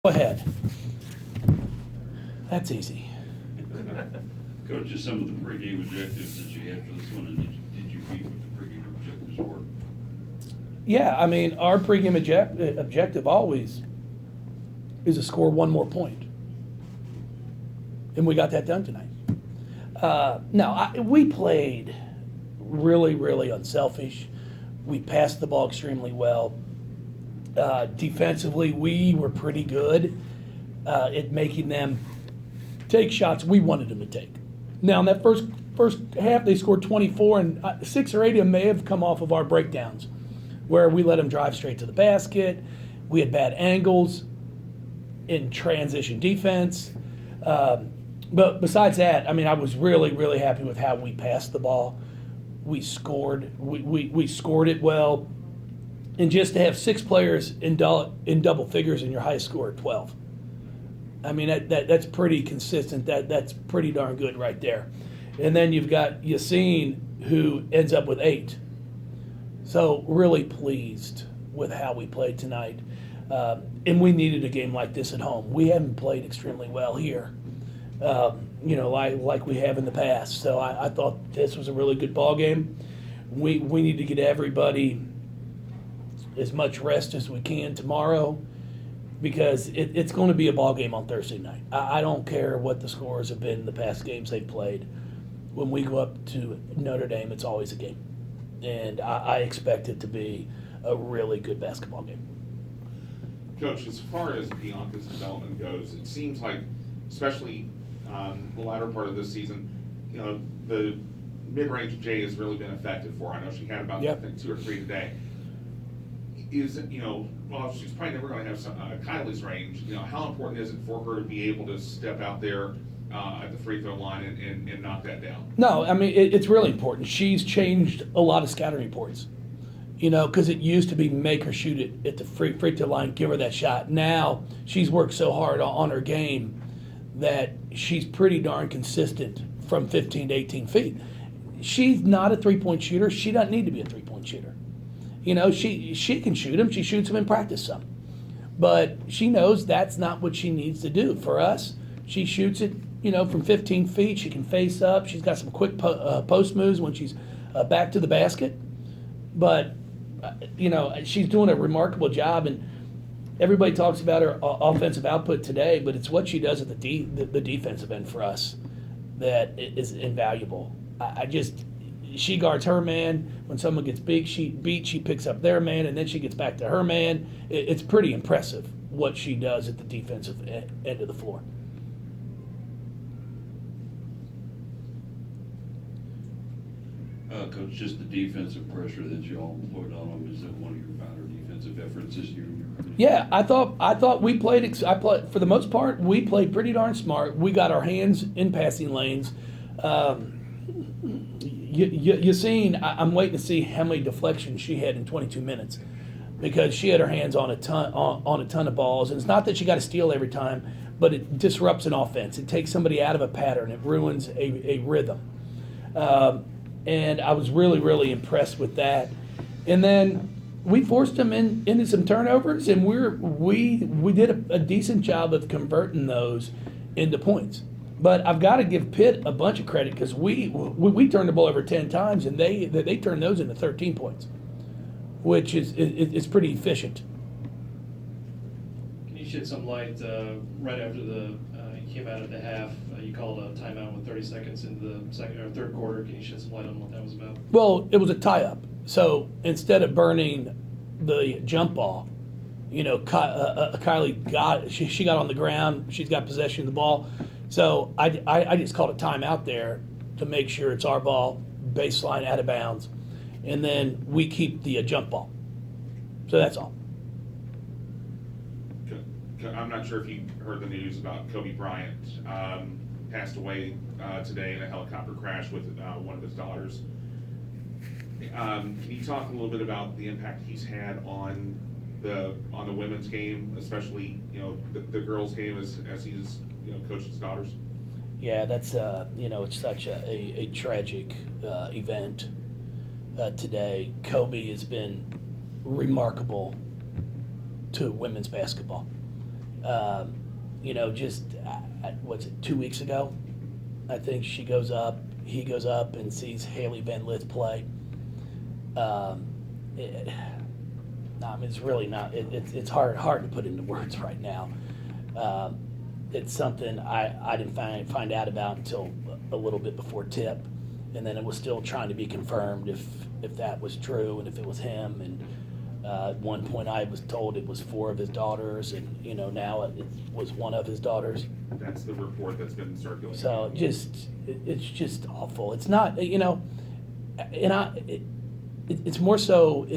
Go ahead. That's easy. Coach, just some of the pregame objectives that you had for this one, and did you meet what the pregame objectives were? Yeah, I mean, our pregame objective always is to score one more point. And we got that done tonight. We played really, really unselfish. We passed the ball extremely well. Defensively, we were pretty good at making them take shots we wanted them to take. Now, in that first half, they scored 24, and 6 or 8 of them may have come off of our breakdowns, where we let them drive straight to the basket. We had bad angles in transition defense. But besides that, I mean, I was really, really happy with how we passed the ball. We scored. We scored it well. And just to have 6 players in double figures and your highest score at 12. I mean, that's pretty consistent. That's pretty darn good right there. And then you've got Yassine, who ends up with 8. So really pleased with how we played tonight. And we needed a game like this at home. We haven't played extremely well here, like we have in the past. So I thought this was a really good ball game. We need to get everybody as much rest as we can tomorrow, because it's going to be a ball game on Thursday night. I don't care what the scores have been in the past games they've played. When we go up to Notre Dame, it's always a game. And I expect it to be a really good basketball game. Coach, as far as Bianca's development goes, it seems like, especially the latter part of this season, the mid-range J has really been effective for her. I know she had about, I think, 2 or 3 today. She's probably never going to have Kylie's range. How important is it for her to be able to step out there at the free throw line and knock that down? No, I mean, it's really important. She's changed a lot of scouting reports, because it used to be make her shoot it at the free throw line, give her that shot. Now she's worked so hard on her game that she's pretty darn consistent from 15 to 18 feet. She's not a three-point shooter. She doesn't need to be a three-point shooter. She can shoot them. She shoots them in practice some. But she knows that's not what she needs to do. For us, she shoots it, from 15 feet. She can face up. She's got some quick post moves when she's back to the basket. But, she's doing a remarkable job. And everybody talks about her offensive output today, but it's what she does at the defensive end for us that is invaluable. She guards her man. When someone gets beat, she picks up their man, and then she gets back to her man. It's pretty impressive what she does at the defensive end of the floor. Coach, just the defensive pressure that you all put on them, is that one of your better defensive efforts this year? Yeah, I thought we played. For the most part, we played pretty darn smart. We got our hands in passing lanes. Yassine, I'm waiting to see how many deflections she had in 22 minutes, because she had her hands on a ton of balls. And it's not that she got to steal every time, but it disrupts an offense. It takes somebody out of a pattern. It ruins a rhythm. And I was really, really impressed with that. And then we forced them into some turnovers, and we did a decent job of converting those into points. But I've got to give Pitt a bunch of credit, because we turned the ball over 10 times, and they turned those into 13 points, which is pretty efficient. Can you shed some light right after you came out of the half? You called a timeout with 30 seconds into the second or third quarter. Can you shed some light on what that was about? Well, it was a tie-up. So instead of burning the jump ball, Kylie she got on the ground. She's got possession of the ball. So I just called a timeout there to make sure it's our ball, baseline out of bounds, and then we keep the jump ball. So that's all. I'm not sure if you heard the news about Kobe Bryant. Passed away today in a helicopter crash with one of his daughters. Can you talk a little bit about the impact he's had on the women's game, especially the girls' game as he's coached his daughters? Yeah, that's it's such a tragic event today. Kobe has been remarkable to women's basketball. You know, just, what's it, 2 weeks ago? I think he goes up and sees Haley Van Lith play. I mean, it's really not, it's hard to put into words right now. It's something I didn't find out about until a little bit before tip, and then it was still trying to be confirmed if that was true and if it was him. And at one point I was told it was 4 of his daughters, and you know, now it was 1 of his daughters. That's the report that's been circulating. So it's just awful. It's not, you know, and it's more so,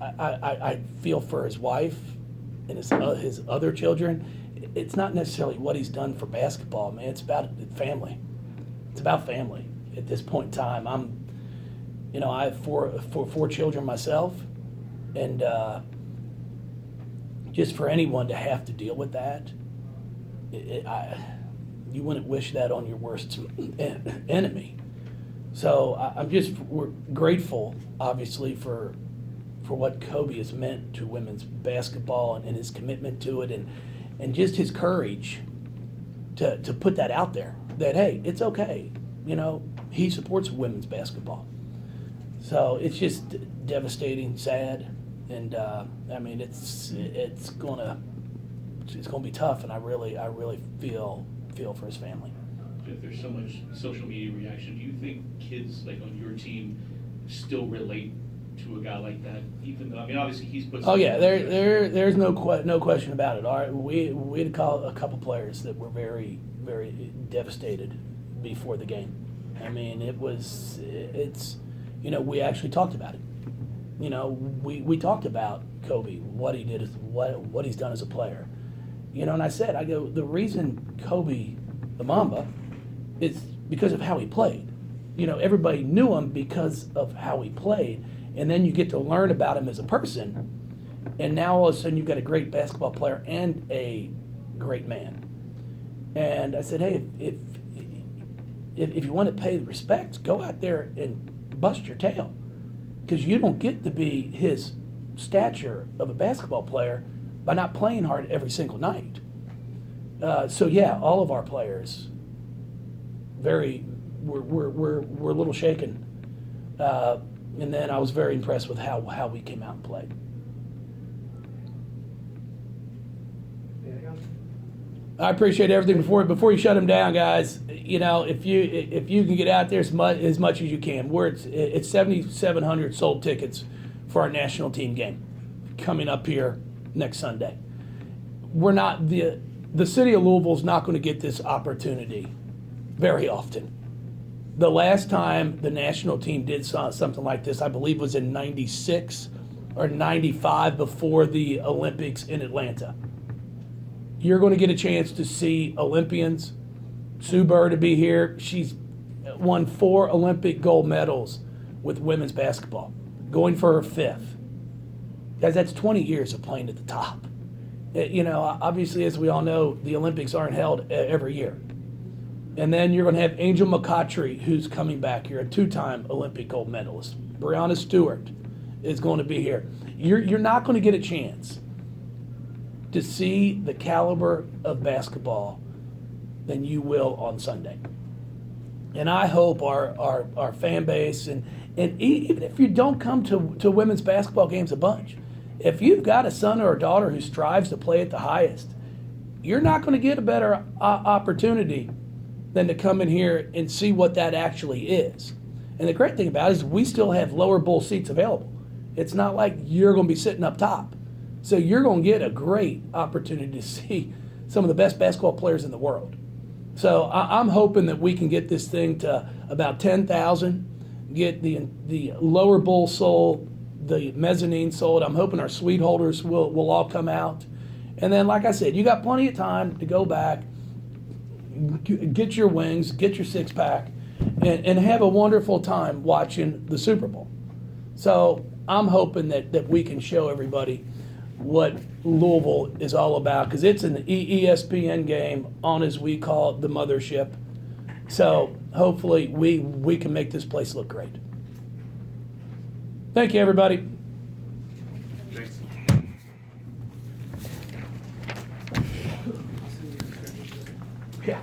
I feel for his wife and his other children. It's not necessarily what he's done for basketball, man. It's about family. It's about family at this point in time. I have four children myself, and just for anyone to have to deal with that, you wouldn't wish that on your worst enemy. So we're grateful, obviously, for what Kobe has meant to women's basketball and his commitment to it, and just his courage to put that out there, that, hey, it's okay. You know, he supports women's basketball. So it's just devastating, sad, and I mean, it's gonna be tough, and I really feel for his family. Jeff, there's so much social media reaction. Do you think kids like on your team still relate to a guy like that? Even though, I mean, obviously he's put. Oh yeah, there's no question about it. We had a couple players that were very devastated before the game. I mean, it's you know, we actually talked about it. You know, we talked about Kobe, what he did, what he's done as a player. You know, and I said, the reason Kobe, the Mamba, is because of how he played. You know, everybody knew him because of how he played, and then you get to learn about him as a person, and now all of a sudden you've got a great basketball player and a great man. And I said, hey, if you want to pay the respect, go out there and bust your tail, because you don't get to be his stature of a basketball player by not playing hard every single night. So yeah, all of our players were a little shaken, and then I was very impressed with how we came out and played. I appreciate everything. Before you shut him down, guys, you know, if you can get out there as much as you can. It's 7,700 sold tickets for our national team game coming up here next Sunday. We're not the city of Louisville is not going to get this opportunity very often. The last time the national team did something like this, I believe, was in '96 or '95 before the Olympics in Atlanta. You're going to get a chance to see Olympians. Sue Bird to be here. She's won 4 Olympic gold medals with women's basketball, going for her 5th. Guys, that's 20 years of playing at the top. You know, obviously, as we all know, the Olympics aren't held every year. And then you're going to have Angel McCoughtry, who's coming back here, a 2-time Olympic gold medalist. Breonna Stewart is going to be here. You're not going to get a chance to see the caliber of basketball than you will on Sunday. And I hope our fan base, and even if you don't come to women's basketball games a bunch, if you've got a son or a daughter who strives to play at the highest, you're not going to get a better opportunity than to come in here and see what that actually is. And the great thing about it is we still have lower bowl seats available. It's not like you're going to be sitting up top. So you're going to get a great opportunity to see some of the best basketball players in the world. So I'm hoping that we can get this thing to about 10,000, get the lower bowl sold, the mezzanine sold. I'm hoping our suite holders will all come out. And then, like I said, you got plenty of time to go back, get your wings, get your 6-pack, and have a wonderful time watching the Super Bowl. So I'm hoping that we can show everybody what Louisville is all about, because it's an ESPN game on, as we call it, the mothership. So hopefully we can make this place look great. Thank you, everybody. Thanks. Yeah.